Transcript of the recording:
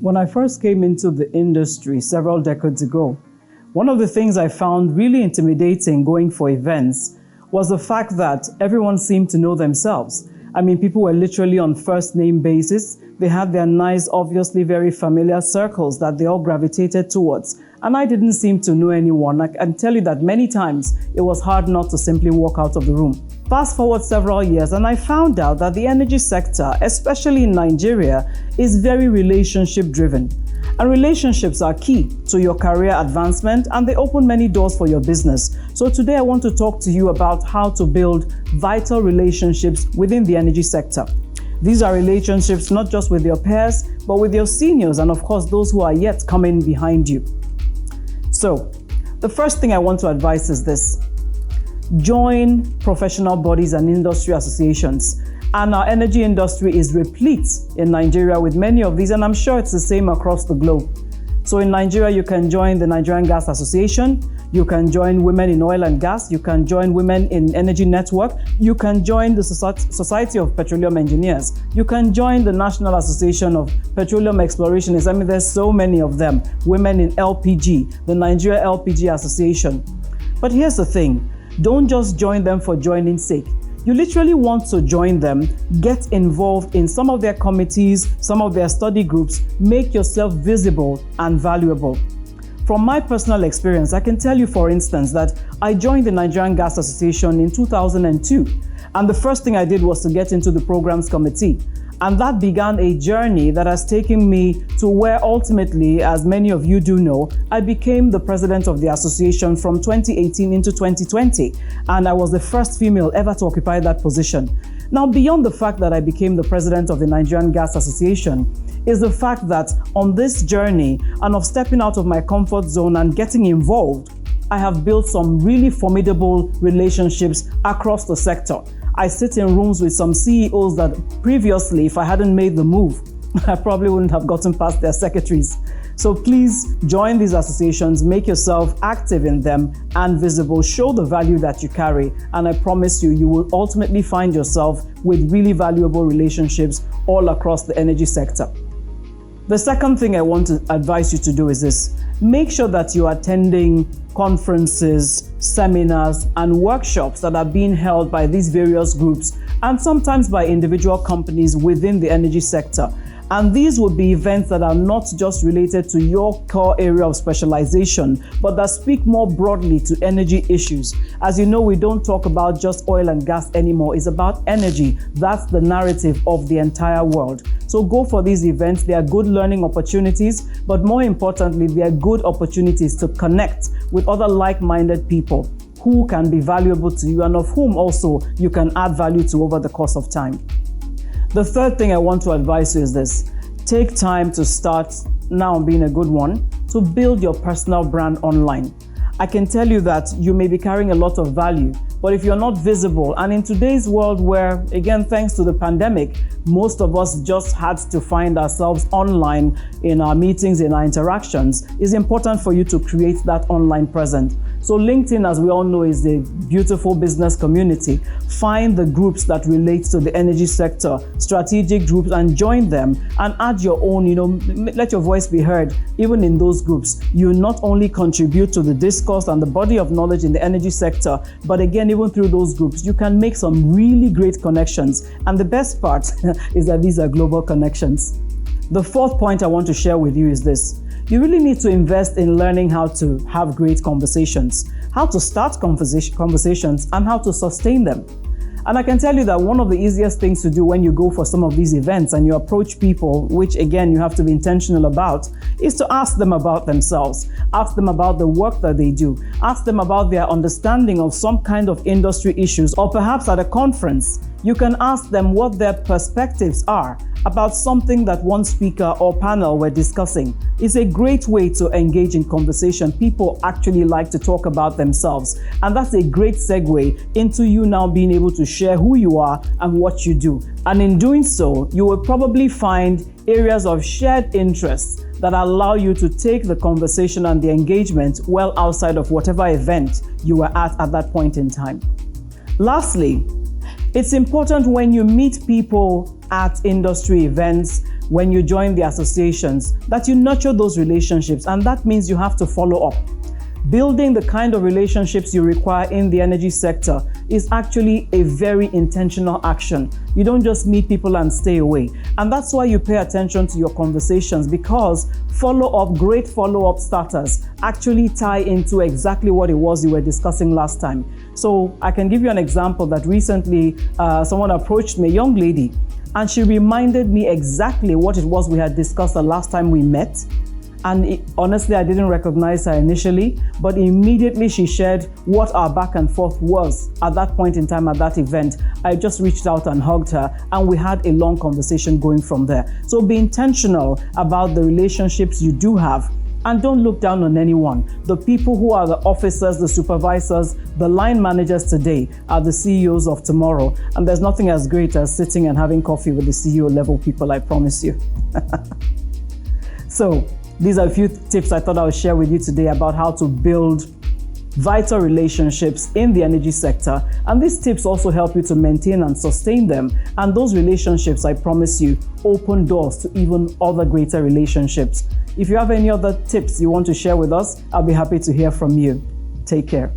When I first came into the industry several decades ago, one of the things I found really intimidating going for events was the fact that everyone seemed to know themselves. I mean, people were literally on first name basis. They had their nice, obviously very familiar circles that they all gravitated towards. And I didn't seem to know anyone. I can tell you that many times it was hard not to simply walk out of the room. Fast forward several years and I found out that the energy sector, especially in Nigeria, is very relationship driven. And relationships are key to your career advancement and they open many doors for your business. So today I want to talk to you about how to build vital relationships within the energy sector. These are relationships not just with your peers, but with your seniors and of course those who are yet coming behind you. So the first thing I want to advise is this: join professional bodies and industry associations. And our energy industry is replete in Nigeria with many of these, and I'm sure it's the same across the globe. So in Nigeria, you can join the Nigerian Gas Association, you can join Women in Oil and Gas, you can join Women in Energy Network, you can join the Society of Petroleum Engineers, you can join the National Association of Petroleum Explorationists. I mean, there's so many of them. Women in LPG, the Nigeria LPG Association. But here's the thing, don't just join them for joining's sake. You literally want to join them, get involved in some of their committees, some of their study groups, make yourself visible and valuable. From my personal experience, I can tell you, for instance, that I joined the Nigerian Gas Association in 2002, and the first thing I did was to get into the programs committee. And that began a journey that has taken me to where ultimately, as many of you do know, I became the president of the association from 2018 into 2020. And I was the first female ever to occupy that position. Now, beyond the fact that I became the president of the Nigerian Gas Association, is the fact that on this journey and of stepping out of my comfort zone and getting involved, I have built some really formidable relationships across the sector. I sit in rooms with some CEOs that previously, if I hadn't made the move, I probably wouldn't have gotten past their secretaries. So please join these associations, make yourself active in them and visible, show the value that you carry. And I promise you, you will ultimately find yourself with really valuable relationships all across the energy sector. The second thing I want to advise you to do is this: make sure that you're attending conferences, seminars, and workshops that are being held by these various groups and sometimes by individual companies within the energy sector. And these would be events that are not just related to your core area of specialization, but that speak more broadly to energy issues. As you know, we don't talk about just oil and gas anymore. It's about energy. That's the narrative of the entire world. So go for these events. They are good learning opportunities, but more importantly, they are good opportunities to connect with other like-minded people who can be valuable to you and of whom also you can add value to over the course of time. The third thing I want to advise you is this: take time to start, now being a good one, to build your personal brand online. I can tell you that you may be carrying a lot of value, but if you're not visible, and in today's world where, again, thanks to the pandemic, most of us just had to find ourselves online in our meetings, in our interactions, it's important for you to create that online presence. So LinkedIn, as we all know, is a beautiful business community. Find the groups that relate to the energy sector, strategic groups, and join them and add your own, let your voice be heard. Even in those groups, you not only contribute to the discourse and the body of knowledge in the energy sector, but again, even through those groups, you can make some really great connections. And the best part is that these are global connections. The fourth point I want to share with you is this: you really need to invest in learning how to have great conversations, how to start conversations, and how to sustain them. And I can tell you that one of the easiest things to do when you go for some of these events and you approach people, which again you have to be intentional about, is to ask them about themselves. Ask them about the work that they do. Ask them about their understanding of some kind of industry issues, or perhaps at a conference, you can ask them what their perspectives are about something that one speaker or panel were discussing. It's a great way to engage in conversation. People actually like to talk about themselves. And that's a great segue into you now being able to share who you are and what you do. And in doing so, you will probably find areas of shared interests that allow you to take the conversation and the engagement well outside of whatever event you were at that point in time. Lastly, it's important when you meet people at industry events, when you join the associations, that you nurture those relationships, and that means you have to follow up. Building the kind of relationships you require in the energy sector is actually a very intentional action. You don't just meet people and stay away. And that's why you pay attention to your conversations, because great follow-up starters actually tie into exactly what it was you were discussing last time. So I can give you an example that recently someone approached me, a young lady, and she reminded me exactly what it was we had discussed the last time we met. And honestly, I didn't recognize her initially, but immediately she shared what our back and forth was at that point in time at that event. I just reached out and hugged her, and we had a long conversation going from there. So be intentional about the relationships you do have, and don't look down on anyone. The people who are the officers, the supervisors, the line managers today are the CEOs of tomorrow. And there's nothing as great as sitting and having coffee with the CEO level people, I promise you. So, these are a few tips I thought I would share with you today about how to build vital relationships in the energy sector. And these tips also help you to maintain and sustain them. And those relationships, I promise you, open doors to even other greater relationships. If you have any other tips you want to share with us, I'll be happy to hear from you. Take care.